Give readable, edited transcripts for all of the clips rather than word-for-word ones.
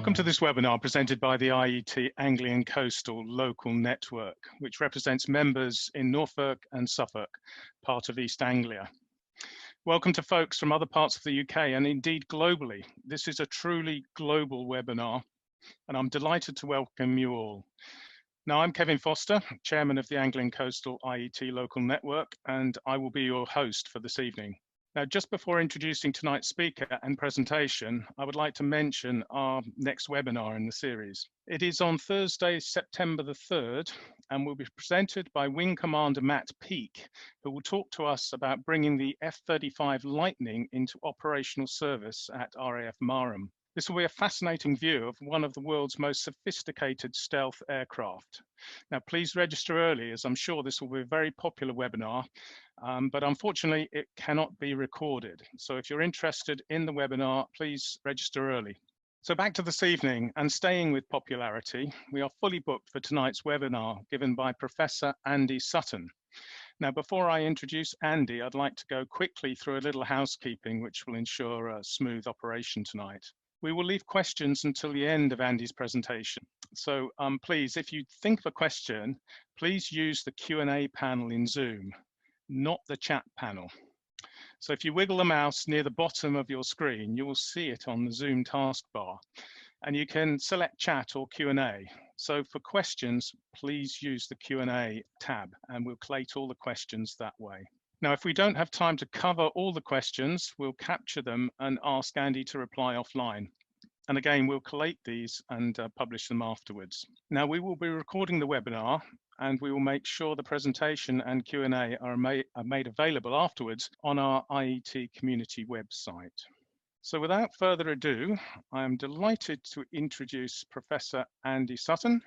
Welcome to this webinar presented by the IET Anglian Coastal Local Network, which represents members in Norfolk and Suffolk, part of East Anglia. Welcome to folks from other parts of the UK and indeed globally. This is a truly global webinar, and I'm delighted to welcome you all. Now, I'm Kevin Foster, Chairman of the Anglian Coastal IET Local Network, and I will be your host for this evening. Now, just before introducing tonight's speaker and presentation, I would like to mention our next webinar in the series. It is on Thursday, September the 3rd, and will be presented by Wing Commander Matt Peake, who will talk to us about bringing the F-35 Lightning into operational service at RAF Marham. This will be a fascinating view of one of the world's most sophisticated stealth aircraft. Now, please register early, as I'm sure this will be a very popular webinar, but unfortunately it cannot be recorded. So if you're interested in the webinar, please register early. So back to this evening, and staying with popularity, we are fully booked for tonight's webinar given by Professor Andy Sutton. Now, before I introduce Andy, I'd like to go quickly through a little housekeeping which will ensure a smooth operation tonight. We will leave questions until the end of Andy's presentation. So please, if you think of a question, please use the Q&A panel in Zoom, not the chat panel. So if you wiggle the mouse near the bottom of your screen, you will see it on the Zoom taskbar, and you can select chat or Q&A. So for questions, please use the Q&A tab, and we'll collate all the questions that way. Now, if we don't have time to cover all the questions, we'll capture them and ask Andy to reply offline. And again, we'll collate these and publish them afterwards. Now, we will be recording the webinar, and we will make sure the presentation and Q&A are made available afterwards on our IET community website. So without further ado, I am delighted to introduce Professor Andy Sutton.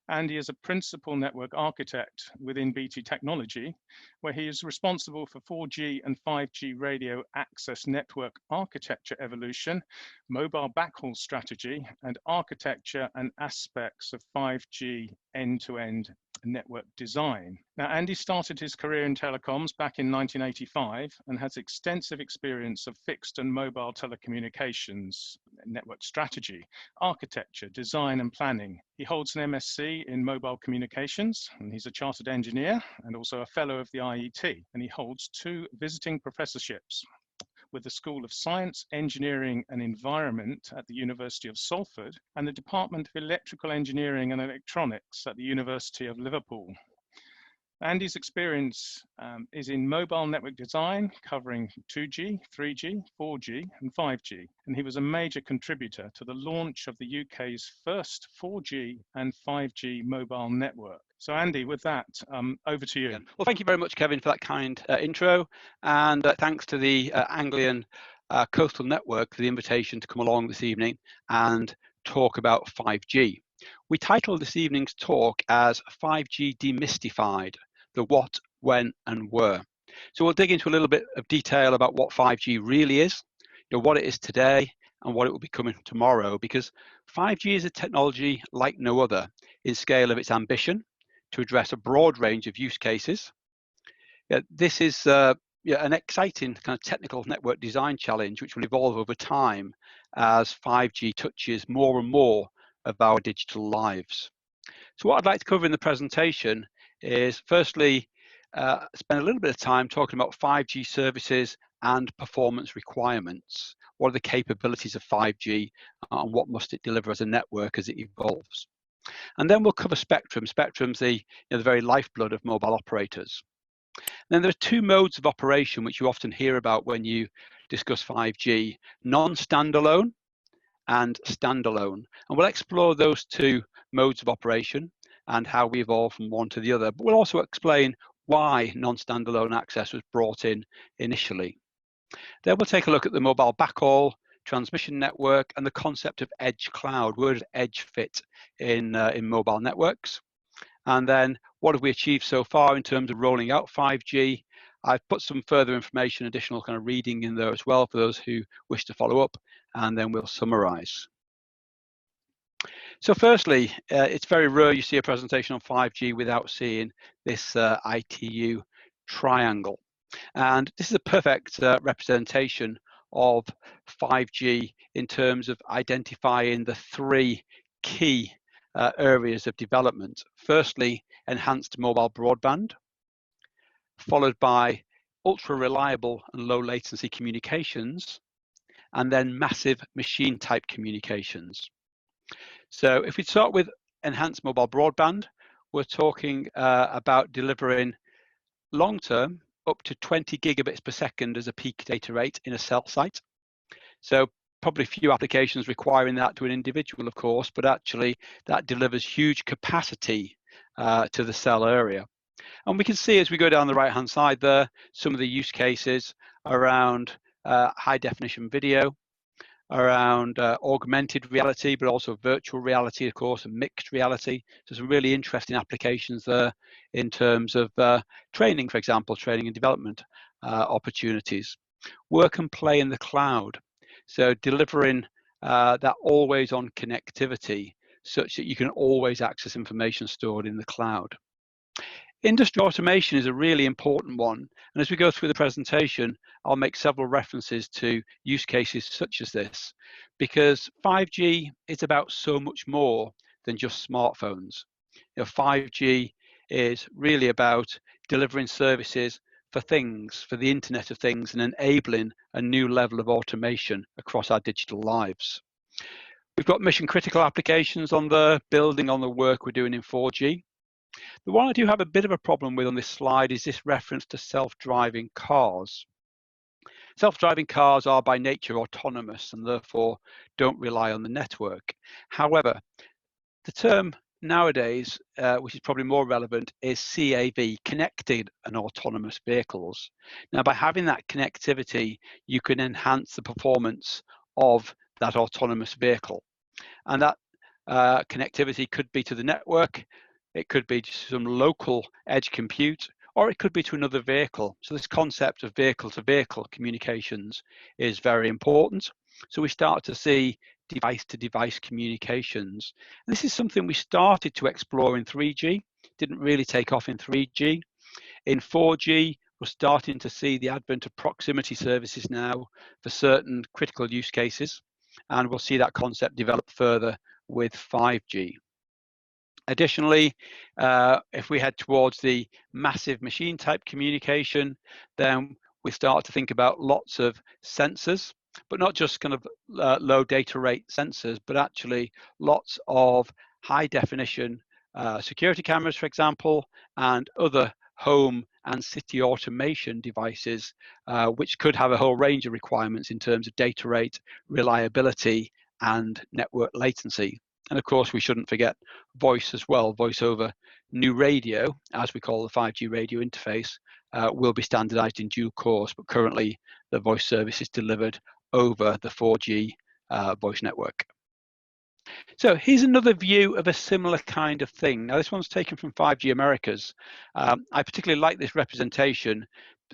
Andy is a principal network architect within BT Technology, where he is responsible for 4G and 5G radio access network architecture evolution, mobile backhaul strategy, and architecture and aspects of 5G end-to-end network design. Now, Andy started his career in telecoms back in 1985 and has extensive experience of fixed and mobile telecommunications, network strategy, architecture, design and planning. He holds an MSc in mobile communications, and he's a chartered engineer and also a fellow of the IET, and he holds 2 visiting professorships with the School of Science, Engineering and Environment at the University of Salford and the Department of Electrical Engineering and Electronics at the University of Liverpool. Andy's experience is in mobile network design, covering 2G, 3G, 4G and 5G, and he was a major contributor to the launch of the UK's first 4G and 5G mobile network. So Andy, with that, over to you. Well, thank you very much, Kevin, for that kind intro, and thanks to the Anglian Coastal Network for the invitation to come along this evening and talk about 5G. We titled this evening's talk as 5G Demystified, the what, when and where. So we'll dig into a little bit of detail about what 5G really is, what it is today and what it will become tomorrow, because 5G is a technology like no other in scale of its ambition to address a broad range of use cases. This is an exciting kind of technical network design challenge which will evolve over time as 5G touches more and more of our digital lives. So what I'd like to cover in the presentation is firstly spend a little bit of time talking about 5G services and performance requirements. What are the capabilities of 5G and what must it deliver as a network as it evolves? And then we'll cover spectrum. Spectrum's the very lifeblood of mobile operators. And then there are 2 modes of operation which you often hear about when you discuss 5G: non-standalone and standalone. And we'll explore those 2 modes of operation and how we evolve from one to the other. But we'll also explain why non-standalone access was brought in initially. Then we'll take a look at the mobile backhaul, transmission network, and the concept of edge cloud. Where does edge fit in mobile networks? And then what have we achieved so far in terms of rolling out 5G? I've put some further information, additional kind of reading in there as well for those who wish to follow up, and then we'll summarize. So firstly, it's very rare you see a presentation on 5G without seeing this ITU triangle. And this is a perfect representation of 5G in terms of identifying the three key areas of development. Firstly, enhanced mobile broadband, followed by ultra reliable and low latency communications, and then massive machine type communications. So if we start with enhanced mobile broadband, we're talking about delivering long-term up to 20 gigabits per second as a peak data rate in a cell site. So probably few applications requiring that to an individual, of course, but actually that delivers huge capacity to the cell area. And we can see as we go down the right-hand side there, some of the use cases around high definition video, around augmented reality, but also virtual reality, of course, and mixed reality. So some really interesting applications there in terms of training, for example, training and development opportunities. Work and play in the cloud. So delivering that always on connectivity such that you can always access information stored in the cloud. Industry automation is a really important one. And as we go through the presentation, I'll make several references to use cases such as this, because 5G is about so much more than just smartphones. 5G is really about delivering services for things, for the Internet of Things, and enabling a new level of automation across our digital lives. We've got mission critical applications on there, building on the work we're doing in 4G. The one I do have a bit of a problem with on this slide is this reference to self-driving cars. Self-driving cars are by nature autonomous and therefore don't rely on the network. However, the term nowadays, which is probably more relevant, is CAV, connected and autonomous vehicles. Now, by having that connectivity, you can enhance the performance of that autonomous vehicle. And that connectivity could be to the network, it could be to some local edge compute, or it could be to another vehicle. So this concept of vehicle-to-vehicle communications is very important. So we start to see device-to-device communications. And this is something we started to explore in 3G, didn't really take off in 3G. In 4G, we're starting to see the advent of proximity services now for certain critical use cases, and we'll see that concept develop further with 5G. Additionally, if we head towards the massive machine type communication, then we start to think about lots of sensors, but not just kind of low data rate sensors, but actually lots of high definition security cameras, for example, and other home and city automation devices, which could have a whole range of requirements in terms of data rate, reliability, and network latency. And of course, we shouldn't forget voice as well. Voice over new radio, as we call the 5G radio interface, will be standardized in due course, but currently the voice service is delivered over the 4G voice network. So here's another view of a similar kind of thing. Now, this one's taken from 5G Americas. I particularly like this representation,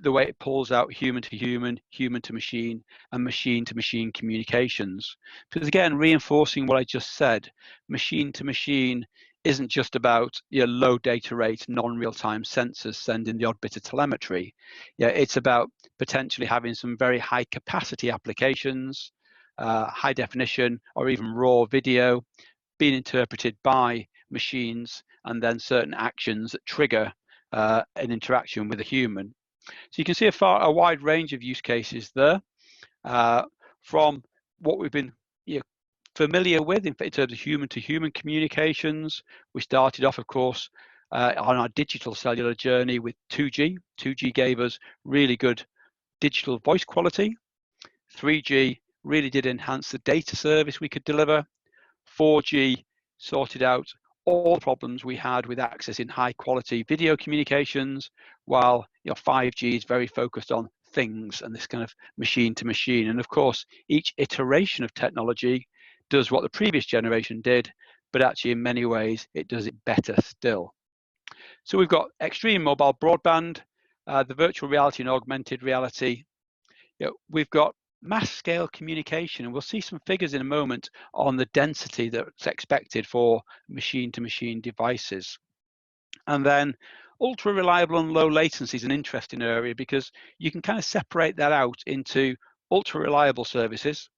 the way it pulls out human to human, human to machine, and machine to machine communications. Because again, reinforcing what I just said, machine to machine isn't just about low data rate, non-real-time sensors sending the odd bit of telemetry. It's about potentially having some very high capacity applications, high definition or even raw video being interpreted by machines, and then certain actions that trigger an interaction with a human. So you can see a wide range of use cases there, from what we've been familiar with in terms of human-to-human communications. We started off, of course, on our digital cellular journey with 2G. 2G gave us really good digital voice quality. 3G really did enhance the data service we could deliver. 4G sorted out all the problems we had with accessing high quality video communications, while 5G is very focused on things and this kind of machine to machine. And of course, each iteration of technology does what the previous generation did, but actually in many ways it does it better still. So we've got extreme mobile broadband, the virtual reality and augmented reality. We've got mass scale communication, and we'll see some figures in a moment on the density that's expected for machine to machine devices. And then ultra reliable and low latency is an interesting area, because you can kind of separate that out into ultra reliable services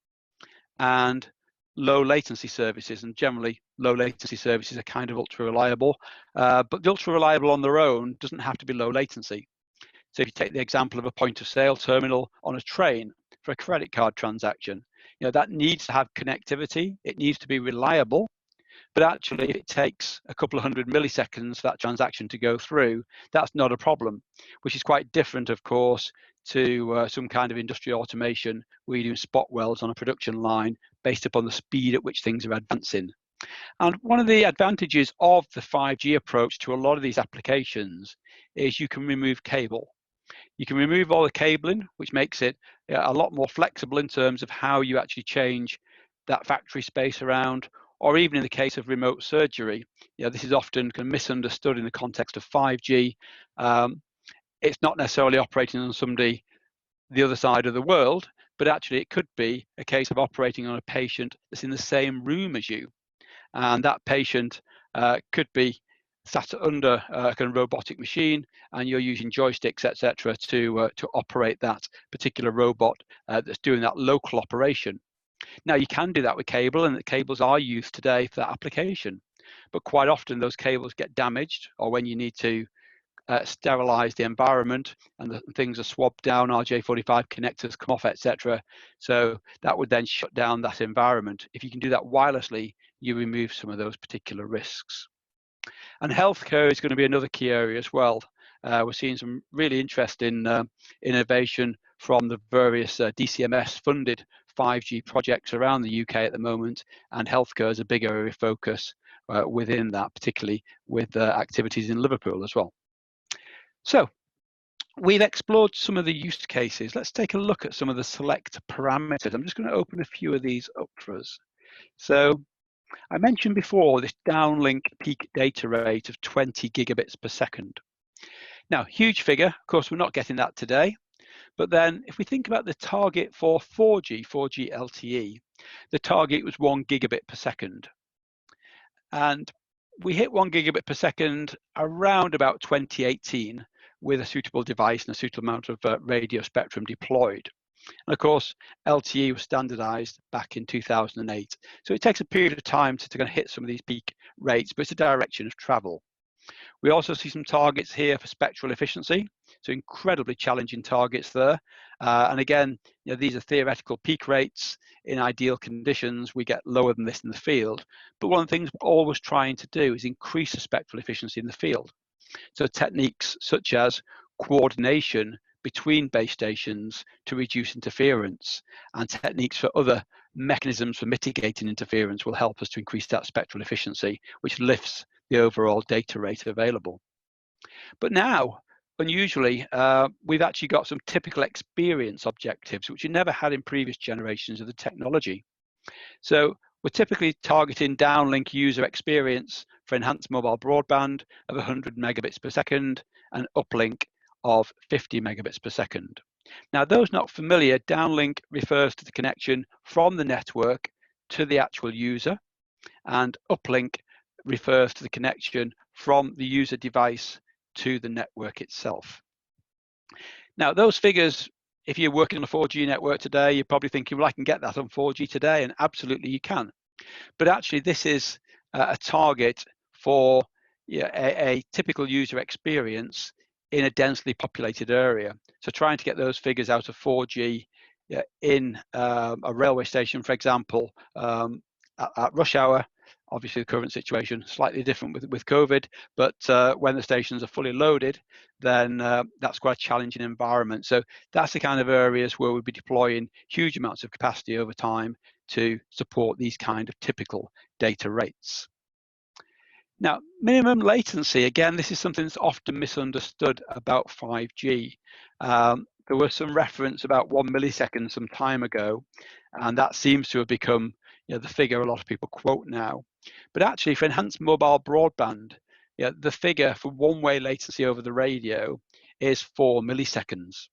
and low latency latency services, and generally low latency services are kind of ultra reliable, but the ultra reliable on their own doesn't have to be low latency. So if you take the example of a point of sale terminal on a train for a credit card transaction, that needs to have connectivity, it needs to be reliable, but actually if it takes a couple of 100 milliseconds for that transaction to go through, that's not a problem, which is quite different, of course, to some kind of industrial automation where you're doing spot welds on a production line based upon the speed at which things are advancing. And one of the advantages of the 5G approach to a lot of these applications is you can remove cable. You can remove all the cabling, which makes it a lot more flexible in terms of how you actually change that factory space around, or even in the case of remote surgery. This is often kind of misunderstood in the context of 5G. It's not necessarily operating on somebody the other side of the world, but actually it could be a case of operating on a patient that's in the same room as you. And that patient could be sat under a kind of robotic machine, and you're using joysticks, etc., to operate that particular robot that's doing that local operation. Now, you can do that with cable, and the cables are used today for that application. But quite often those cables get damaged, or when you need to sterilize the environment and the things are swabbed down, RJ45 connectors come off, etc. So that would then shut down that environment. If you can do that wirelessly, you remove some of those particular risks. And healthcare is going to be another key area as well. We're seeing some really interesting innovation from the various DCMS-funded 5G projects around the UK at the moment, and healthcare is a big area of focus within that, particularly with activities in Liverpool as well. So we've explored some of the use cases. Let's take a look at some of the select parameters. I'm just going to open a few of these up for us. So I mentioned before this downlink peak data rate of 20 gigabits per second. Now, huge figure. Of course, we're not getting that today. But then if we think about the target for 4G LTE, the target was 1 gigabit per second. And we hit 1 gigabit per second around about 2018 with a suitable device and a suitable amount of radio spectrum deployed. And of course, LTE was standardized back in 2008. So it takes a period of time to kind of hit some of these peak rates, but it's a direction of travel. We also see some targets here for spectral efficiency, so incredibly challenging targets there. And again, these are theoretical peak rates. In ideal conditions, we get lower than this in the field. But one of the things we're always trying to do is increase the spectral efficiency in the field. So techniques such as coordination between base stations to reduce interference, and techniques for other mechanisms for mitigating interference will help us to increase that spectral efficiency, which lifts the overall data rate available. But now, unusually, we've actually got some typical experience objectives, which you never had in previous generations of the technology. So we're typically targeting downlink user experience for enhanced mobile broadband of 100 megabits per second and uplink of 50 megabits per second. Now, those not familiar, downlink refers to the connection from the network to the actual user, and uplink refers to the connection from the user device to the network itself. Now, those figures, if you're working on a 4G network today, you're probably thinking, well, I can get that on 4G today, and absolutely you can. But actually, this is a target for a typical user experience in a densely populated area. So trying to get those figures out of 4G in a railway station, for example, at rush hour. Obviously, the current situation is slightly different with COVID, but when the stations are fully loaded, then that's quite a challenging environment. So that's the kind of areas where we'll be deploying huge amounts of capacity over time to support these kind of typical data rates. Now, minimum latency, again, this is something that's often misunderstood about 5G. There was some reference about 1 millisecond some time ago, and that seems to have become the figure a lot of people quote now. But actually, for enhanced mobile broadband, the figure for one-way latency over the radio is 4 milliseconds.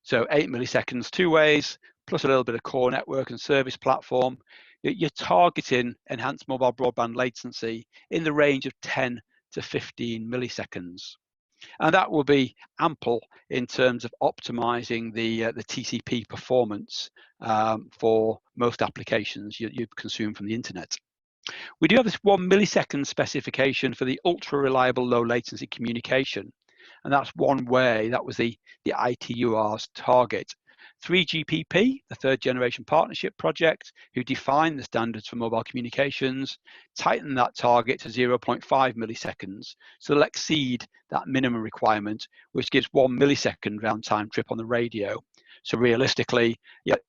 So 8 milliseconds two ways, plus a little bit of core network and service platform. You're targeting enhanced mobile broadband latency in the range of 10 to 15 milliseconds. And that will be ample in terms of optimizing the TCP performance for most applications you consume from the internet. We do have this 1 millisecond specification for the ultra reliable low latency communication. And that's one way, that was the ITUR's target. 3GPP, the third generation partnership project, who defined the standards for mobile communications, tightened that target to 0.5 milliseconds. So they'll exceed that minimum requirement, which gives 1 millisecond round time trip on the radio. So realistically,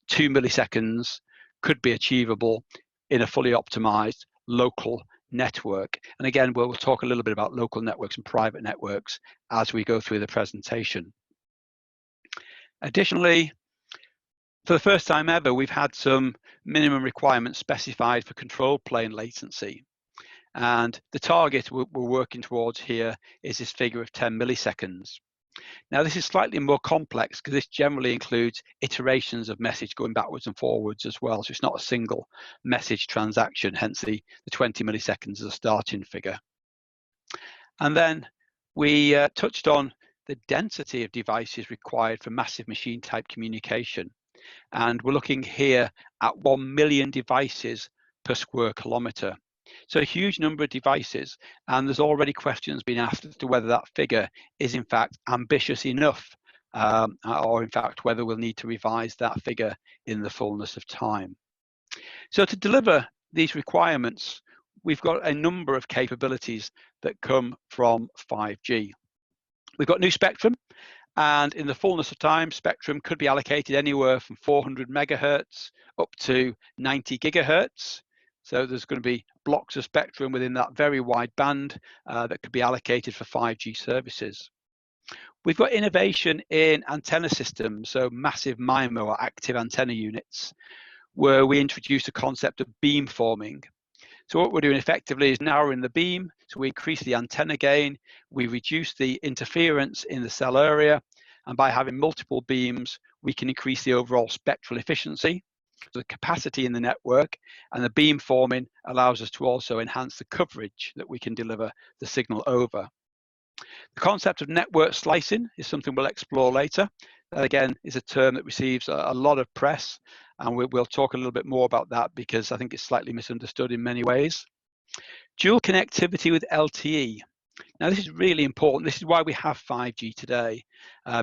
2 milliseconds could be achievable in a fully optimized local network. And again, we'll talk a little bit about local networks and private networks as we go through the presentation. Additionally, for the first time ever, we've had some minimum requirements specified for control plane latency. And the target we're working towards here is this figure of 10 milliseconds. Now, this is slightly more complex because this generally includes iterations of message going backwards and forwards as well. So it's not a single message transaction, hence the 20 milliseconds as a starting figure. And then we touched on the density of devices required for massive machine type communication. And we're looking here at 1 million devices per square kilometre. So a huge number of devices, and there's already questions being asked as to whether that figure is in fact ambitious enough, or in fact whether we'll need to revise that figure in the fullness of time. So to deliver these requirements, we've got a number of capabilities that come from 5G. We've got new spectrum, and in the fullness of time, spectrum could be allocated anywhere from 400 megahertz up to 90 gigahertz. So there's going to be blocks of spectrum within that very wide band that could be allocated for 5G services. We've got innovation in antenna systems, so massive MIMO or active antenna units, where we introduce a concept of beam forming. So what we're doing effectively is narrowing the beam, so we increase the antenna gain, we reduce the interference in the cell area, and by having multiple beams, we can increase the overall spectral efficiency, so the capacity in the network, and the beam forming allows us to also enhance the coverage that we can deliver the signal over. The concept of network slicing is something we'll explore later. That again is a term that receives a lot of press, and we'll talk a little bit more about that because I think it's slightly misunderstood in many ways. Dual connectivity with LTE. Now this is really important. This is why we have 5G today,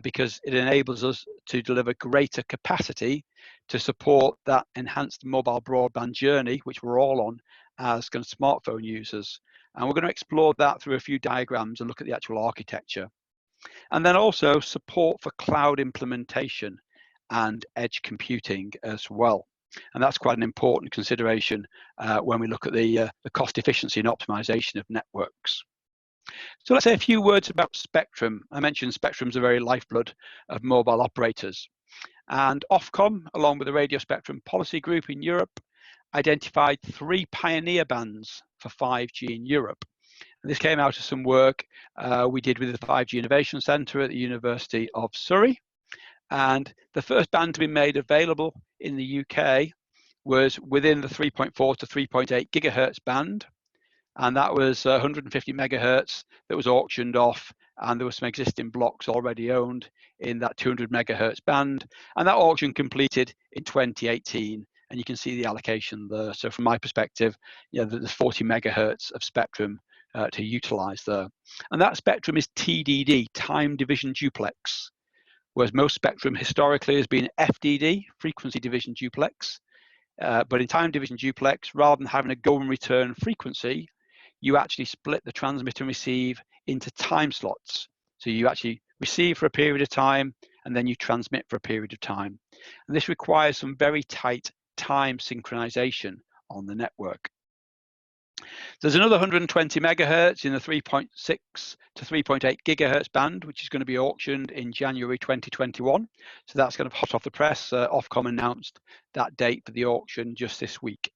because it enables us to deliver greater capacity to support that enhanced mobile broadband journey, which we're all on as kind of smartphone users. And we're going to explore that through a few diagrams and look at the actual architecture. And then also support for cloud implementation and edge computing as well. And that's quite an important consideration when we look at the cost efficiency and optimization of networks. So let's say a few words about spectrum. I mentioned spectrum's a very lifeblood of mobile operators. And Ofcom, along with the Radio Spectrum Policy Group in Europe, identified 3 pioneer bands for 5G in Europe. And this came out of some work we did with the 5G Innovation Centre at the University of Surrey. And the first band to be made available in the UK was within the 3.4 to 3.8 gigahertz band. And that was 150 megahertz that was auctioned off, and there were some existing blocks already owned in that 200 megahertz band. And that auction completed in 2018, and you can see the allocation there. So from my perspective, there's 40 megahertz of spectrum to utilize there. And that spectrum is TDD, time division duplex, whereas most spectrum historically has been FDD, frequency division duplex. But in time division duplex, rather than having a go and return frequency, you actually split the transmit and receive into time slots. So you actually receive for a period of time, and then you transmit for a period of time. And this requires some very tight time synchronization on the network. There's another 120 megahertz in the 3.6 to 3.8 gigahertz band, which is going to be auctioned in January 2021. So that's kind of hot off the press. Ofcom announced that date for the auction just this week.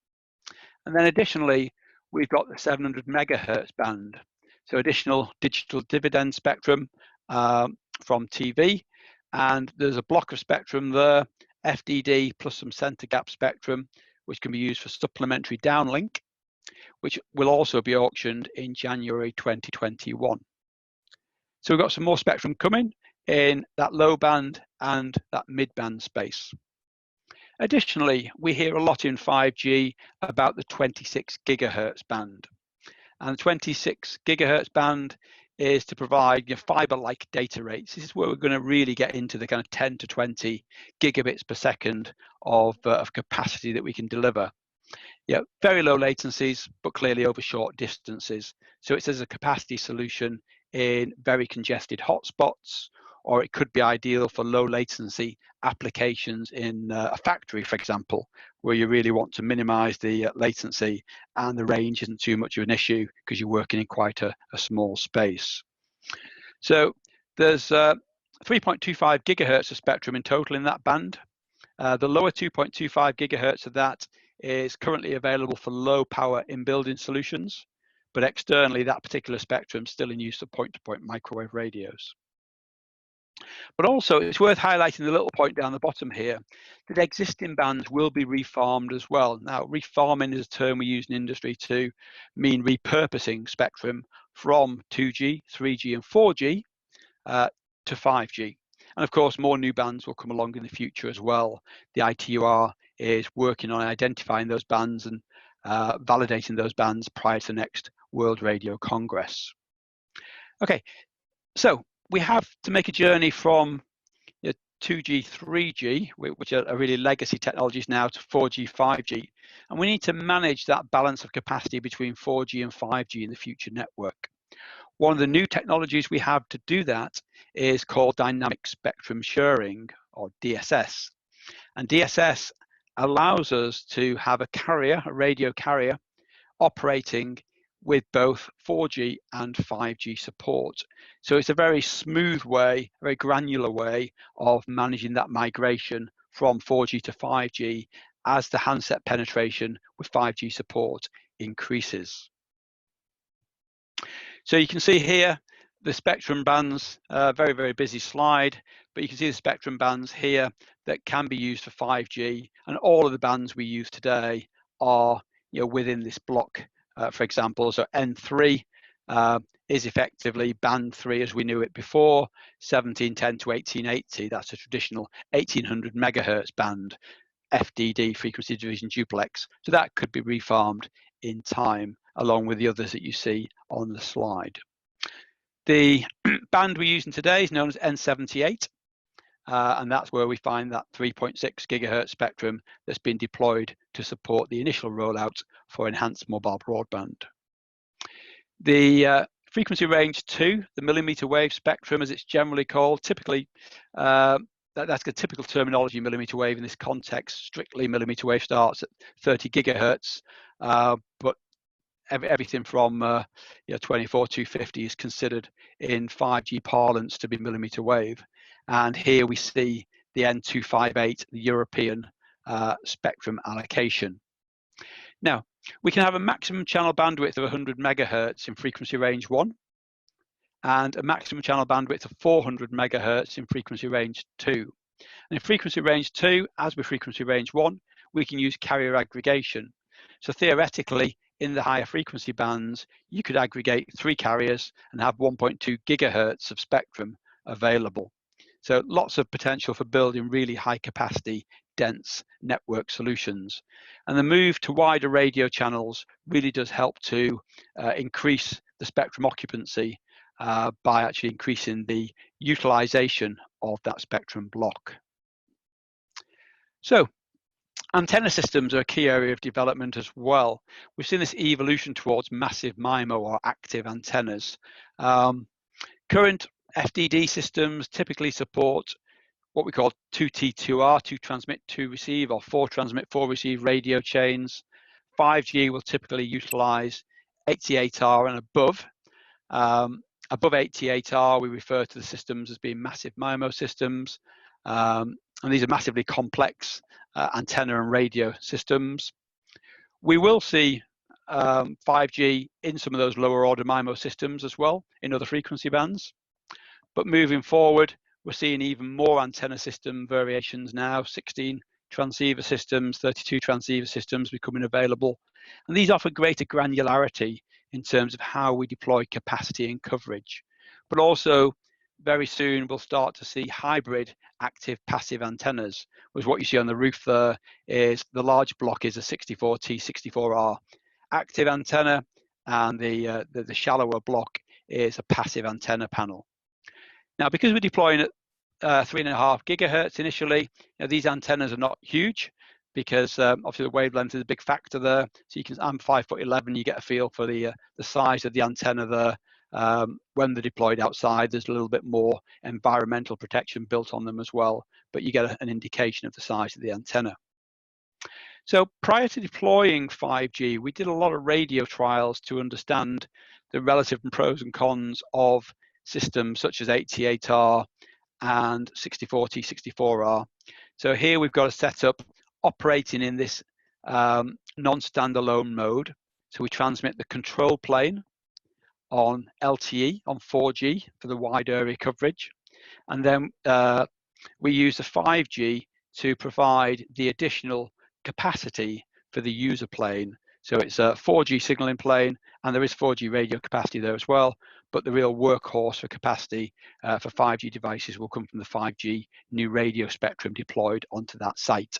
And then additionally, we've got the 700 megahertz band. So additional digital dividend spectrum from TV. And there's a block of spectrum there, FDD plus some center gap spectrum, which can be used for supplementary downlink, which will also be auctioned in January 2021. So we've got some more spectrum coming in that low band and that mid band space. Additionally, we hear a lot in 5G about the 26 gigahertz band. And the 26 gigahertz band is to provide fiber-like data rates. This is where we're going to really get into the kind of 10 to 20 gigabits per second of capacity that we can deliver. Yeah, very low latencies, but clearly over short distances. So it's as a capacity solution in very congested hotspots, or it could be ideal for low latency applications in a factory, for example, where you really want to minimize the latency and the range isn't too much of an issue because you're working in quite a small space. So there's 3.25 gigahertz of spectrum in total in that band. The lower 2.25 gigahertz of that is currently available for low power in building solutions, but externally that particular spectrum is still in use for point-to-point microwave radios. But also it's worth highlighting the little point down the bottom here that existing bands will be reformed as well. Now, reforming is a term we use in industry to mean repurposing spectrum from 2G, 3G and 4G to 5G. And of course, more new bands will come along in the future as well. The ITUR is working on identifying those bands and validating those bands prior to the next World Radio Congress. Okay, so we have to make a journey from 2G, 3G, which are really legacy technologies now, to 4G, 5G. And we need to manage that balance of capacity between 4G and 5G in the future network. One of the new technologies we have to do that is called dynamic spectrum sharing, or DSS. And DSS allows us to have a carrier, a radio carrier, operating with both 4G and 5G support. So it's a very smooth way, a very granular way of managing that migration from 4G to 5G as the handset penetration with 5G support increases. So you can see here the spectrum bands, very, very busy slide, but you can see the spectrum bands here that can be used for 5G, and all of the bands we use today are within this block. For example, so N3 is effectively band 3 as we knew it before, 1710 to 1880. That's a traditional 1800 megahertz band, FDD, frequency division duplex. So that could be refarmed in time, along with the others that you see on the slide. The band we're using today is known as N78, and that's where we find that 3.6 gigahertz spectrum that's been deployed to support the initial rollout for enhanced mobile broadband. The frequency range 2, the millimeter wave spectrum as it's generally called, typically that's the typical terminology, millimeter wave in this context. Strictly millimeter wave starts at 30 gigahertz, but everything from 24250 is considered in 5G parlance to be millimeter wave. And here we see the N258, the European spectrum allocation. Now, we can have a maximum channel bandwidth of 100 megahertz in frequency range 1, and a maximum channel bandwidth of 400 megahertz in frequency range 2. And in frequency range 2, as with frequency range 1, we can use carrier aggregation. So theoretically, in the higher frequency bands, you could aggregate 3 carriers and have 1.2 gigahertz of spectrum available. So lots of potential for building really high capacity, dense network solutions. And the move to wider radio channels really does help to increase the spectrum occupancy by actually increasing the utilization of that spectrum block. So antenna systems are a key area of development as well. We've seen this evolution towards massive MIMO or active antennas. Current FDD systems typically support what we call 2T2R, 2 transmit, 2 receive, or 4 transmit, 4 receive radio chains. 5G will typically utilize 88R and above. Above 88R, we refer to the systems as being massive MIMO systems. And these are massively complex antenna and radio systems. We will see 5G in some of those lower order MIMO systems as well in other frequency bands. But moving forward, we're seeing even more antenna system variations now, 16 transceiver systems, 32 transceiver systems becoming available. And these offer greater granularity in terms of how we deploy capacity and coverage. but also very soon we'll start to see hybrid active passive antennas, which what you see on the roof there is the large block is a 64T 64R active antenna, and the shallower block is a passive antenna panel. Now, because we're deploying at 3.5 gigahertz initially, these antennas are not huge, because obviously the wavelength is a big factor there. So you can, I'm 5'11", you get a feel for the size of the antenna there. When they're deployed outside, there's a little bit more environmental protection built on them as well, but you get an indication of the size of the antenna. So prior to deploying 5G, we did a lot of radio trials to understand the relative pros and cons of systems such as 8T8R and 64T 64R. So here we've got a setup operating in this non-standalone mode. So we transmit the control plane on LTE on 4G for the wide area coverage, and then we use the 5G to provide the additional capacity for the user plane. So it's a 4G signaling plane, and there is 4G radio capacity there as well, but the real workhorse for capacity for 5G devices will come from the 5G new radio spectrum deployed onto that site.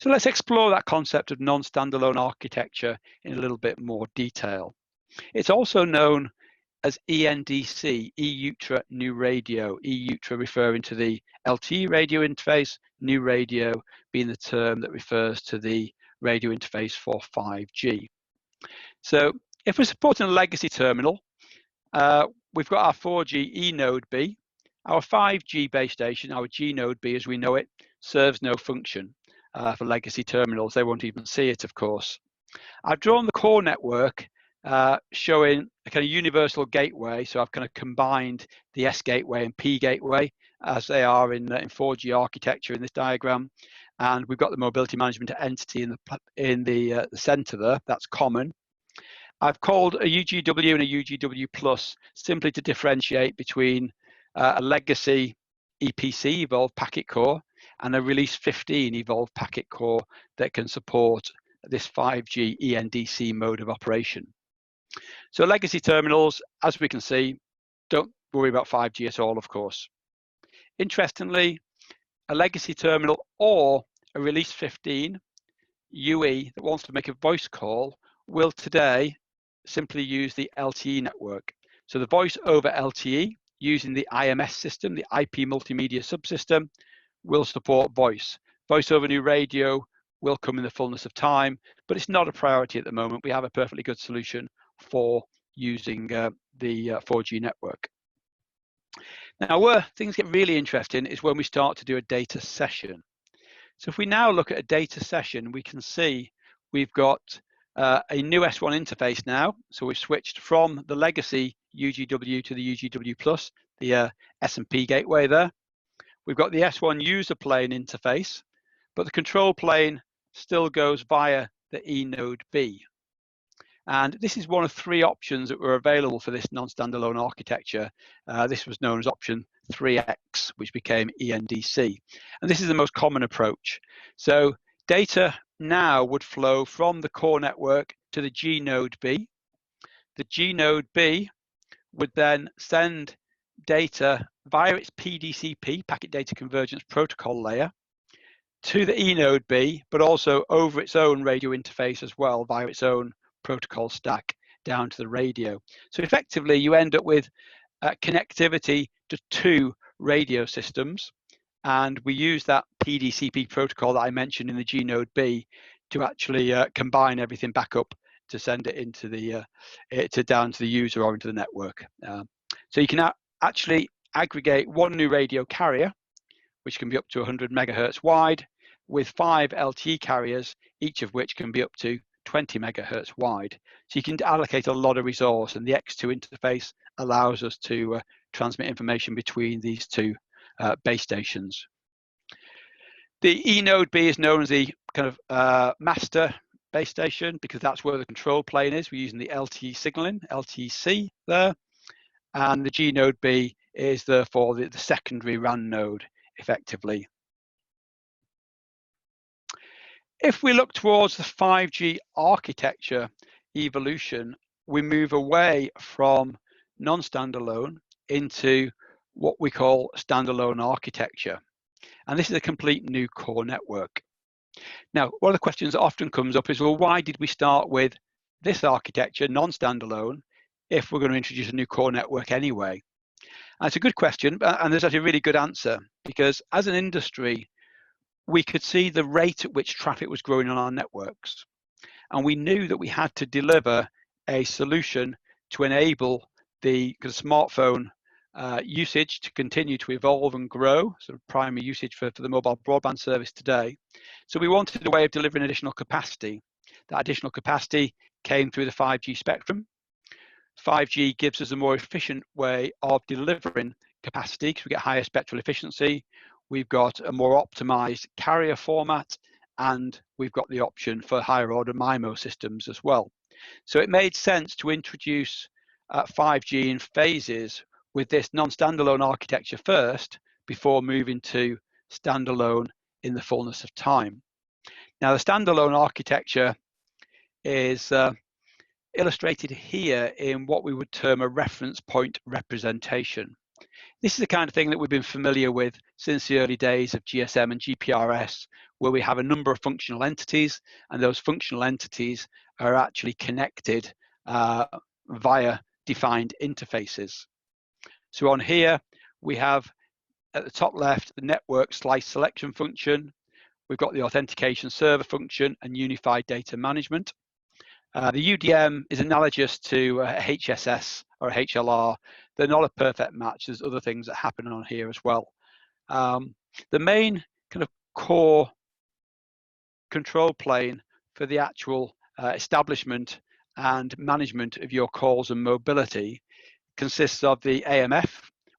So let's explore that concept of non-standalone architecture in a little bit more detail. It's also known as ENDC, E-Ultra New Radio, E-Ultra referring to the LTE radio interface, New Radio being the term that refers to the radio interface for 5G. So if we're supporting a legacy terminal, we've got our 4G eNode B. Our 5G base station, our G-Node B as we know it, serves no function for legacy terminals. They won't even see it, of course. I've drawn the core network showing a kind of universal gateway. So I've kind of combined the S gateway and P gateway as they are in 4G architecture in this diagram. And we've got the mobility management entity in the center there. That's common. I've called a UGW and a UGW plus simply to differentiate between a legacy EPC, Evolved Packet Core, and a Release 15 Evolved Packet Core that can support this 5G ENDC mode of operation. So legacy terminals, as we can see, don't worry about 5G at all, of course. Interestingly, a legacy terminal or a Release 15 UE that wants to make a voice call will today simply use the LTE network. So the voice over LTE using the IMS system, the IP multimedia subsystem, will support voice. Voice over new radio will come in the fullness of time, but it's not a priority at the moment. We have a perfectly good solution for using the 4G network. Now, where things get really interesting is when we start to do a data session. So if we now look at a data session, we can see we've got a new S1 interface now. So we've switched from the legacy UGW to the UGW plus, the S&P gateway there. We've got the S1 user plane interface, but the control plane still goes via the eNode B. And this is one of 3 options that were available for this non-standalone architecture. This was known as option 3X, which became ENDC. And this is the most common approach. So data now would flow from the core network to the G-Node B. The G-Node B would then send data via its PDCP, Packet Data Convergence Protocol layer, to the eNode B, but also over its own radio interface as well via its own protocol stack down to the radio. So effectively you end up with connectivity to 2 radio systems, and we use that PDCP protocol that I mentioned in the G-Node B to actually combine everything back up to send it into the down to the user or into the network. So you can actually aggregate 1 new radio carrier, which can be up to 100 megahertz wide, with 5 LTE carriers, each of which can be up to 20 megahertz wide. So you can allocate a lot of resource, and the X2 interface allows us to transmit information between these 2 base stations. The eNode B is known as the kind of master base station because that's where the control plane is. We're using the LTE signaling, LTE-C there, and the G-Node B is therefore the secondary RAN node, effectively. If we look towards the 5G architecture evolution, we move away from non-standalone into what we call standalone architecture. And this is a complete new core network. Now, one of the questions that often comes up is, well, why did we start with this architecture, non-standalone, if we're going to introduce a new core network anyway? And it's a good question, and there's actually a really good answer, because as an industry, we could see the rate at which traffic was growing on our networks. And we knew that we had to deliver a solution to enable the smartphone usage to continue to evolve and grow, sort of primary usage for the mobile broadband service today. So we wanted a way of delivering additional capacity. That additional capacity came through the 5G spectrum. 5G gives us a more efficient way of delivering capacity because we get higher spectral efficiency. We've got a more optimized carrier format, and we've got the option for higher order MIMO systems as well. So it made sense to introduce 5G in phases with this non-standalone architecture first before moving to standalone in the fullness of time. Now, the standalone architecture is illustrated here in what we would term a reference point representation. This is the kind of thing that we've been familiar with since the early days of GSM and GPRS, where we have a number of functional entities, and those functional entities are actually connected via defined interfaces. So on here, we have at the top left, the network slice selection function. We've got the authentication server function and unified data management. The UDM is analogous to HSS or HLR. They're not a perfect match. There's other things that happen on here as well. The main kind of core control plane for the actual establishment and management of your calls and mobility consists of the AMF,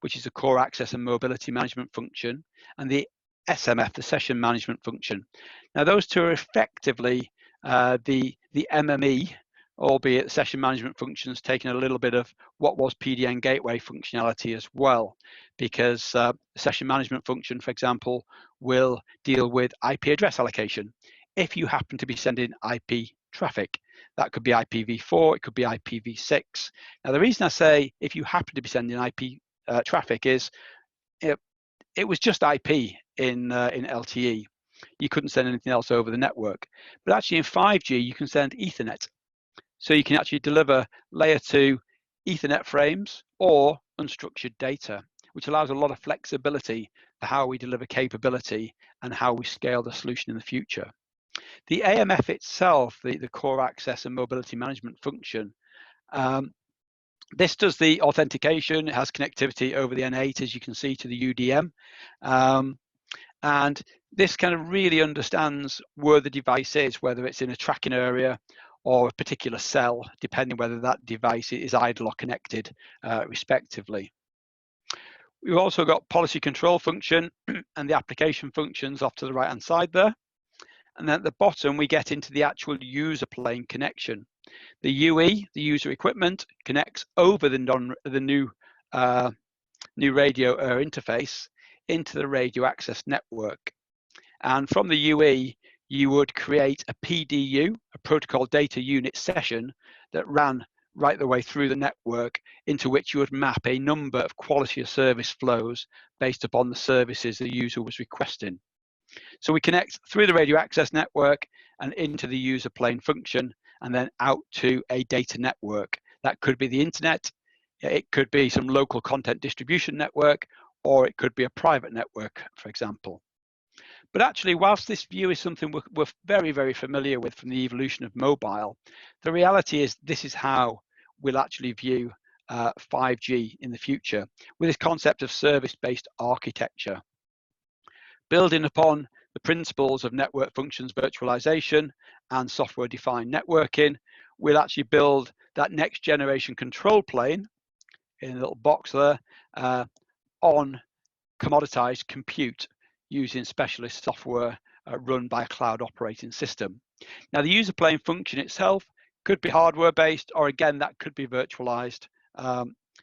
which is the core access and mobility management function, and the SMF, the session management function. Now, those two are effectively the MME, albeit session management functions taking a little bit of what was PDN gateway functionality as well, because the session management function, for example, will deal with IP address allocation. If you happen to be sending IP traffic, that could be IPv4, it could be IPv6. Now, the reason I say if you happen to be sending IP traffic is it was just IP in LTE. You couldn't send anything else over the network. But actually in 5G, you can send Ethernet. So you can actually deliver layer 2 Ethernet frames or unstructured data, which allows a lot of flexibility for how we deliver capability and how we scale the solution in the future. The AMF itself, the core access and mobility management function, this does the authentication. It has connectivity over the N8, as you can see, to the UDM. And this kind of really understands where the device is, whether it's in a tracking area or a particular cell, depending whether that device is idle or connected, respectively. We've also got policy control function and the application functions off to the right-hand side there. And then at the bottom, we get into the actual user plane connection. The UE, the user equipment, connects over the new radio interface into the radio access network. And from the UE, you would create a PDU, a protocol data unit session that ran right the way through the network, into which you would map a number of quality of service flows based upon the services the user was requesting. So we connect through the radio access network and into the user plane function, and then out to a data network. That could be the internet, it could be some local content distribution network, or it could be a private network, for example. But actually, whilst this view is something we're very, very familiar with from the evolution of mobile, the reality is this is how we'll actually view 5G in the future, with this concept of service-based architecture. Building upon the principles of network functions virtualization and software-defined networking, we'll actually build that next generation control plane in a little box there on commoditized compute using specialist software run by a cloud operating system. Now, the user plane function itself could be hardware based, or again, that could be virtualized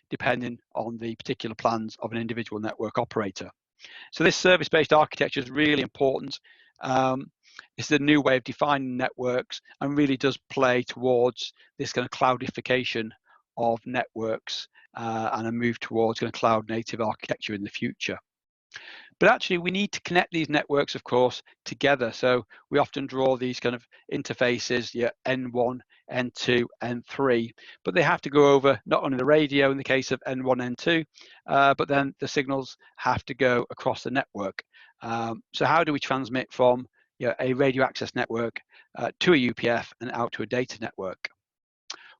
depending on the particular plans of an individual network operator. So this service-based architecture is really important. It's a new way of defining networks and really does play towards this kind of cloudification of networks and a move towards a cloud native architecture in the future. But actually, we need to connect these networks, of course, together. So we often draw these kind of interfaces, N1, N2, N3, but they have to go over not only the radio in the case of N1, N2, but then the signals have to go across the network. So how do we transmit from a radio access network to a UPF and out to a data network?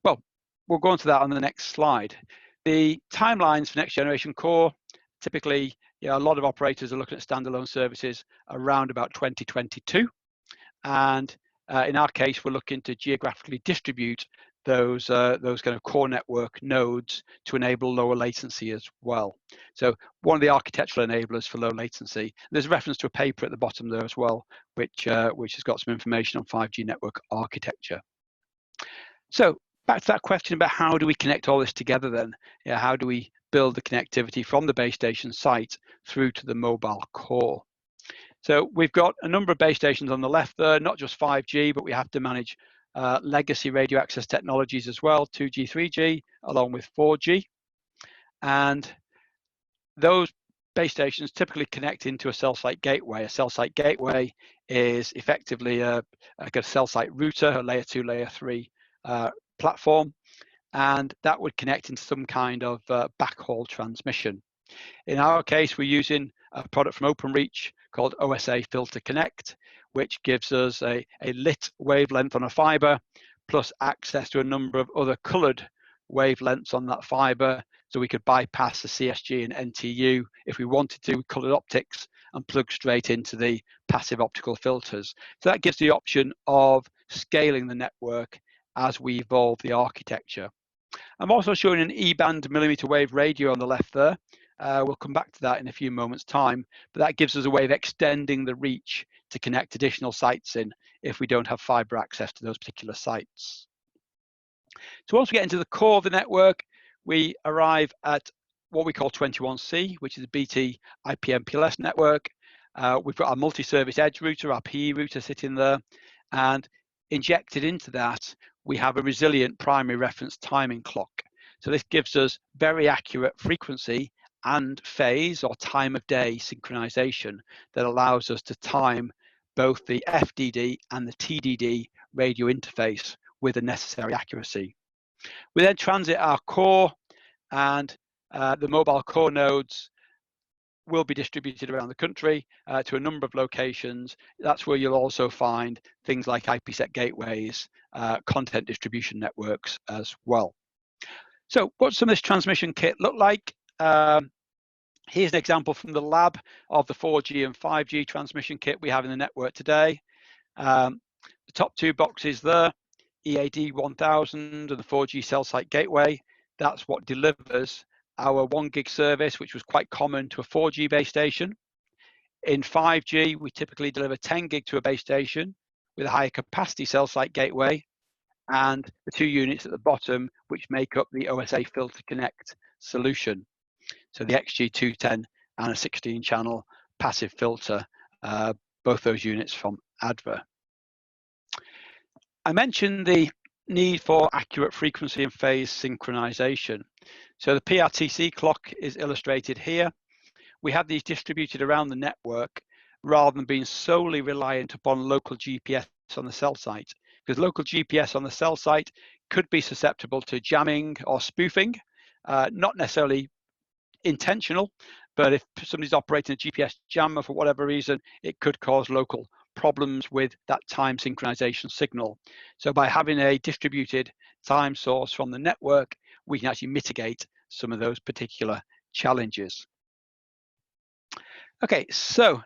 Well, we'll go on to that on the next slide. The timelines for next generation core, typically, a lot of operators are looking at standalone services around about 2022. And in our case, we're looking to geographically distribute those kind of core network nodes to enable lower latency as well. So one of the architectural enablers for low latency, there's a reference to a paper at the bottom there as well, which has got some information on 5G network architecture. So back to that question about how do we connect all this together then? How do we build the connectivity from the base station site through to the mobile core? So we've got a number of base stations on the left there, not just 5G, but we have to manage legacy radio access technologies as well, 2G, 3G, along with 4G. And those base stations typically connect into a cell site gateway. A cell site gateway is effectively a cell site router, a layer 2, layer 3 platform, and that would connect into some kind of backhaul transmission. In our case, we're using a product from OpenReach called OSA Filter Connect, which gives us a lit wavelength on a fiber, plus access to a number of other colored wavelengths on that fiber, so we could bypass the CSG and NTU if we wanted to, colored optics, and plug straight into the passive optical filters. So that gives the option of scaling the network as we evolve the architecture. I'm also showing an E-band millimeter wave radio on the left there. We'll come back to that in a few moments' time, but that gives us a way of extending the reach to connect additional sites in if we don't have fiber access to those particular sites. So once we get into the core of the network, we arrive at what we call 21C, which is a BT IP MPLS network. We've got our multi-service edge router, our PE router sitting there, and injected into that, we have a resilient primary reference timing clock. So this gives us very accurate frequency and phase or time of day synchronization that allows us to time both the FDD and the TDD radio interface with the necessary accuracy. We then transit our core, and the mobile core nodes will be distributed around the country to a number of locations. That's where you'll also find things like IPsec gateways, content distribution networks as well. So what does some of this transmission kit look like? Here's an example from the lab of the 4G and 5G transmission kit we have in the network today. The top two boxes there, EAD 1000 and the 4G cell site gateway. That's what delivers our 1 gig service, which was quite common to a 4G base station. In 5G, we typically deliver 10 gig to a base station with a higher capacity cell site gateway, and the two units at the bottom, which make up the OSA Filter Connect solution. So the XG210 and a 16 channel passive filter, both those units from ADVA. I mentioned the need for accurate frequency and phase synchronization. So the PRTC clock is illustrated here. We have these distributed around the network rather than being solely reliant upon local GPS on the cell site, because local GPS on the cell site could be susceptible to jamming or spoofing, not necessarily intentional, but if somebody's operating a GPS jammer for whatever reason, it could cause local problems with that time synchronization signal. So by having a distributed time source from the network, we can actually mitigate some of those particular challenges. Okay, so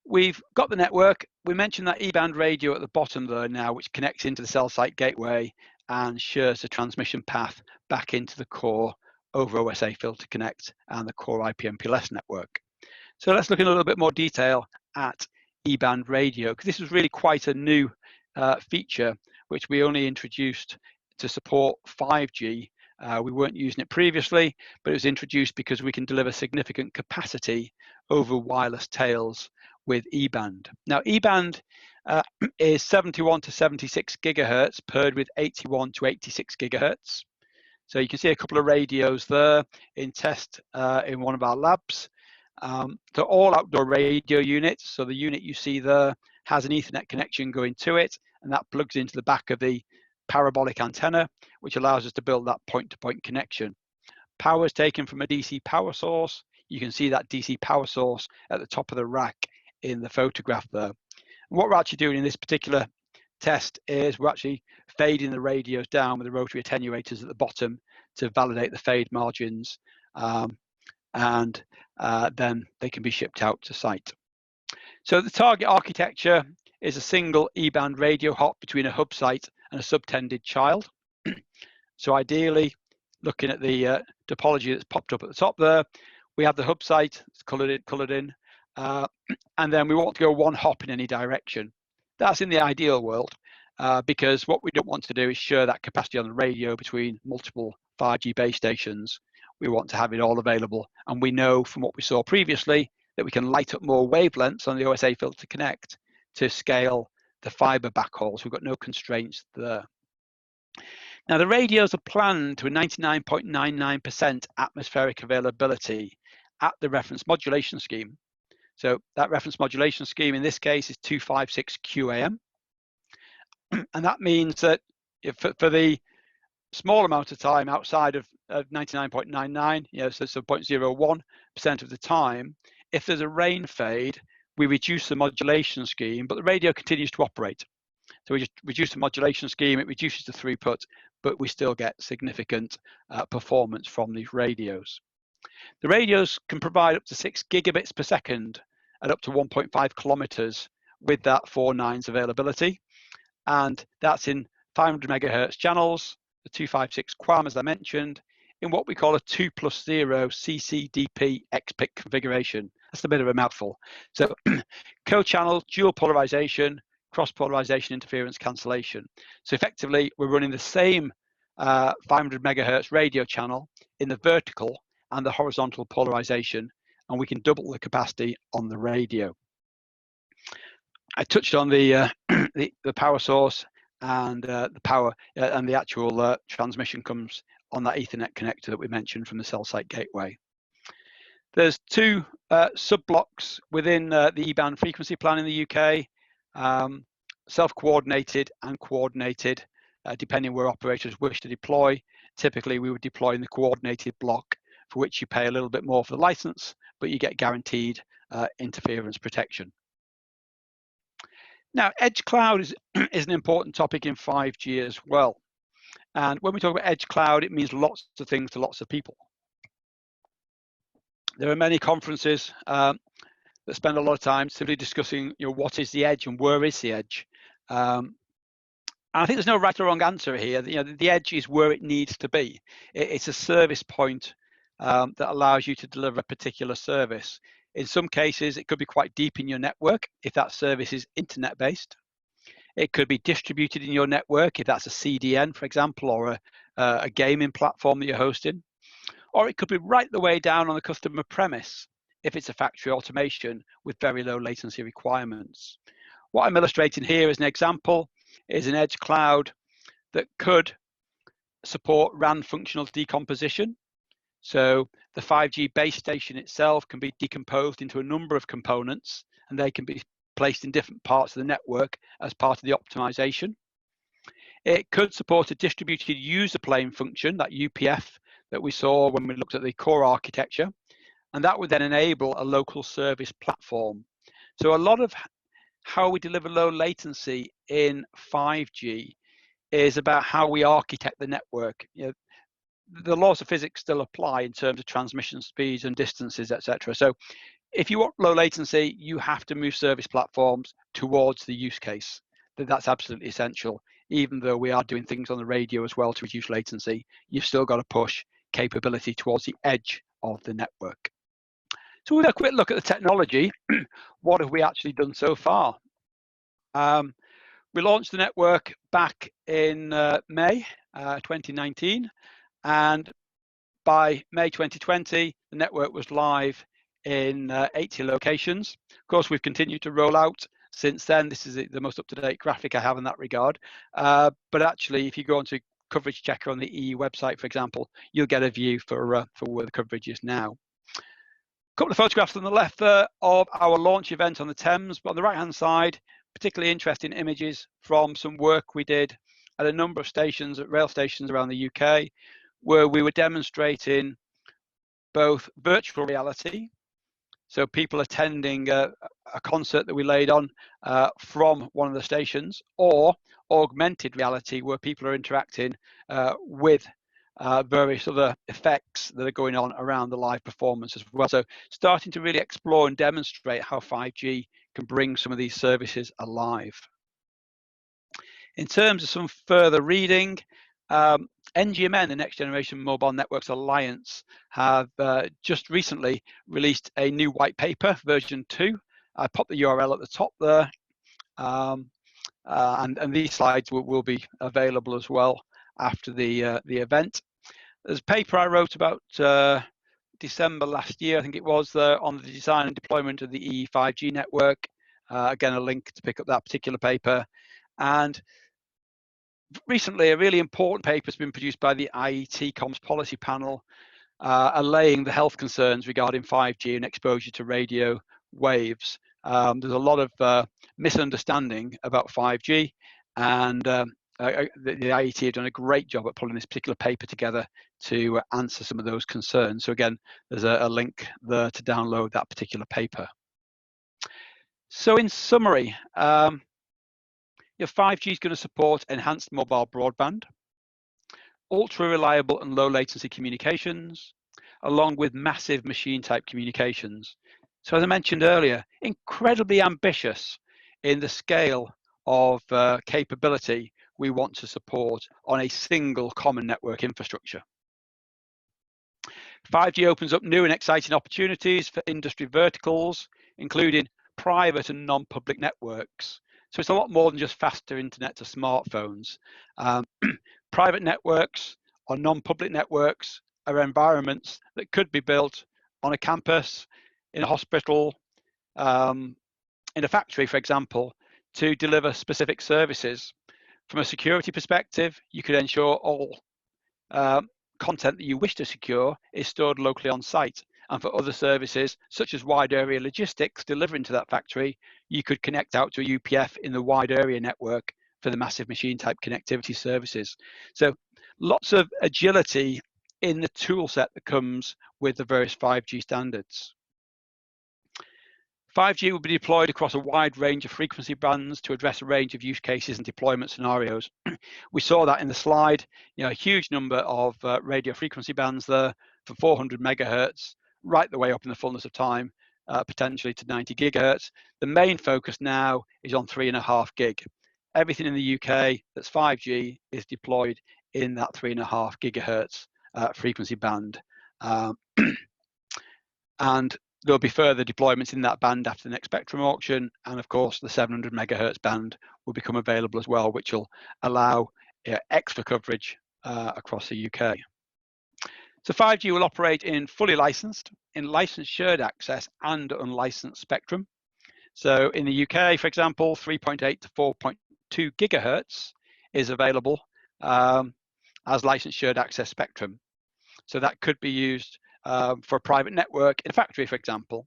we've got the network. We mentioned that E-band radio at the bottom there now, which connects into the cell site gateway and shares the transmission path back into the core over OSA Filter Connect and the core IP MPLS network. So let's look in a little bit more detail at E-band radio, because this was really quite a new feature which we only introduced to support 5G. We weren't using it previously, but it was introduced because we can deliver significant capacity over wireless tails with E-band. Now, E-band is 71 to 76 gigahertz paired with 81 to 86 gigahertz. So you can see a couple of radios there in test in one of our labs. They're all outdoor radio units. So the unit you see there has an Ethernet connection going to it, and that plugs into the back of the parabolic antenna, which allows us to build that point-to-point connection. Power is taken from a DC power source. You can see that DC power source at the top of the rack in the photograph there. And what we're actually doing in this particular test is we're actually fading the radios down with the rotary attenuators at the bottom to validate the fade margins, and then they can be shipped out to site. So the target architecture is a single E-band radio hop between a hub site and a subtended child. So ideally, looking at the topology that's popped up at the top there, we have the hub site, it's colored in, and then we want to go one hop in any direction. That's in the ideal world, because what we don't want to do is share that capacity on the radio between multiple 5G base stations. We want to have it all available, and we know from what we saw previously that we can light up more wavelengths on the OSA filter connect to scale the fiber backhauls. We've got no constraints there. Now, the radios are planned to a 99.99% atmospheric availability at the reference modulation scheme. So that reference modulation scheme in this case is 256 QAM. And that means that for the small amount of time outside of 99.99, so 0.01% of the time, if there's a rain fade, we reduce the modulation scheme, but the radio continues to operate. So we just reduce the modulation scheme, it reduces the throughput, but we still get significant performance from these radios. The radios can provide up to 6 gigabits per second at up to 1.5 kilometers with that 4 nines availability. And that's in 500 megahertz channels, the 256 QAM, as I mentioned, in what we call a 2+0 CCDP XPIC configuration. That's a bit of a mouthful. So co-channel, dual polarization, cross-polarization interference cancellation. So effectively, we're running the same 500 megahertz radio channel in the vertical and the horizontal polarization, and we can double the capacity on the radio. I touched on the power source, and the power and the actual transmission comes on that Ethernet connector that we mentioned from the cell site gateway. There's 2 sub-blocks within the E-band frequency plan in the UK, self-coordinated and coordinated, depending where operators wish to deploy. Typically, we would deploy in the coordinated block, for which you pay a little bit more for the license, but you get guaranteed interference protection. Now, edge cloud is an important topic in 5G as well. And when we talk about edge cloud, it means lots of things to lots of people. There are many conferences that spend a lot of time simply discussing, what is the edge and where is the edge. And I think there's no right or wrong answer here. The edge is where it needs to be. It's a service point that allows you to deliver a particular service. In some cases, it could be quite deep in your network if that service is internet-based. It could be distributed in your network if that's a CDN, for example, or a gaming platform that you're hosting. Or it could be right the way down on the customer premise if it's a factory automation with very low latency requirements. What I'm illustrating here as an example is an edge cloud that could support RAN functional decomposition. So the 5G base station itself can be decomposed into a number of components, and they can be placed in different parts of the network as part of the optimization. It could support a distributed user plane function, that UPF that we saw when we looked at the core architecture, and that would then enable a local service platform. So a lot of how we deliver low latency in 5G is about how we architect the network. The laws of physics still apply in terms of transmission speeds and distances, etc. So if you want low latency, you have to move service platforms towards the use case. That's absolutely essential. Even though we are doing things on the radio as well to reduce latency, you've still got to push capability towards the edge of the network. So we'll have a quick look at the technology. What have we actually done so far? We launched the network back in May 2019, and by May 2020, the network was live in 80 locations. Of course, we've continued to roll out since then. This is the most up-to-date graphic I have in that regard. But actually, if you go onto coverage checker on the EU website, for example, you'll get a view for where the coverage is now. A couple of photographs on the left there of our launch event on the Thames, but on the right-hand side, particularly interesting images from some work we did at a number of stations, at rail stations around the UK, where we were demonstrating both virtual reality, so people attending a concert that we laid on from one of the stations, or augmented reality, where people are interacting with various other effects that are going on around the live performance as well. So starting to really explore and demonstrate how 5G can bring some of these services alive. In terms of some further reading, NGMN, the Next Generation Mobile Networks Alliance, have just recently released a new white paper, version 2. I popped the URL at the top there, and these slides will be available as well after the event. There's a paper I wrote about December last year, I think it was, on the design and deployment of the EE 5G network. Again, a link to pick up that particular paper. And recently, a really important paper has been produced by the IET Comms Policy Panel, allaying the health concerns regarding 5G and exposure to radio waves. There's a lot of misunderstanding about 5G, and the IET have done a great job at pulling this particular paper together to answer some of those concerns. So again, there's a link there to download that particular paper. So in summary, 5G is going to support enhanced mobile broadband, ultra reliable and low latency communications, along with massive machine type communications. So as I mentioned earlier, incredibly ambitious in the scale of capability we want to support on a single common network infrastructure. 5G opens up new and exciting opportunities for industry verticals, including private and non-public networks. So it's a lot more than just faster internet to smartphones. Private networks or non-public networks are environments that could be built on a campus, in a hospital, in a factory, for example, to deliver specific services. From a security perspective, you could ensure all content that you wish to secure is stored locally on site. And for other services, such as wide area logistics delivering to that factory, you could connect out to a UPF in the wide area network for the massive machine type connectivity services. So lots of agility in the tool set that comes with the various 5G standards. 5G will be deployed across a wide range of frequency bands to address a range of use cases and deployment scenarios. We saw that in the slide, a huge number of radio frequency bands there for 400 megahertz, right the way up in the fullness of time, potentially to 90 gigahertz. The main focus now is on 3.5 gig. Everything in the UK that's 5G is deployed in that 3.5 gigahertz frequency band. And there'll be further deployments in that band after the next spectrum auction, and of course the 700 megahertz band will become available as well, which will allow extra coverage across the UK. So 5G will operate in fully licensed, in licensed shared access and unlicensed spectrum. So in the UK, for example, 3.8 to 4.2 gigahertz is available as licensed shared access spectrum. So that could be used for a private network in a factory, for example.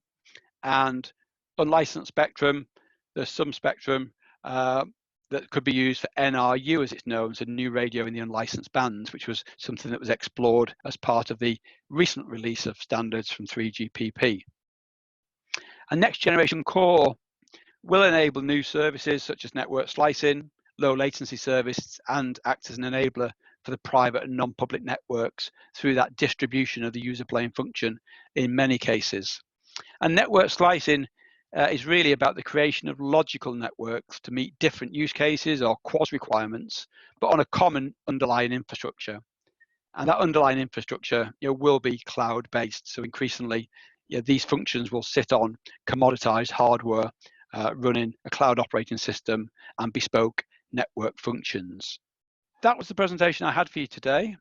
And unlicensed spectrum, there's some spectrum that could be used for NRU, as it's known, so new radio in the unlicensed bands, which was something that was explored as part of the recent release of standards from 3GPP. And next generation core will enable new services such as network slicing, low latency service, and act as an enabler for the private and non-public networks through that distribution of the user plane function in many cases. And network slicing is really about the creation of logical networks to meet different use cases or quasi requirements, but on a common underlying infrastructure. And that underlying infrastructure will be cloud-based. So increasingly, these functions will sit on commoditized hardware running a cloud operating system and bespoke network functions. That was the presentation I had for you today.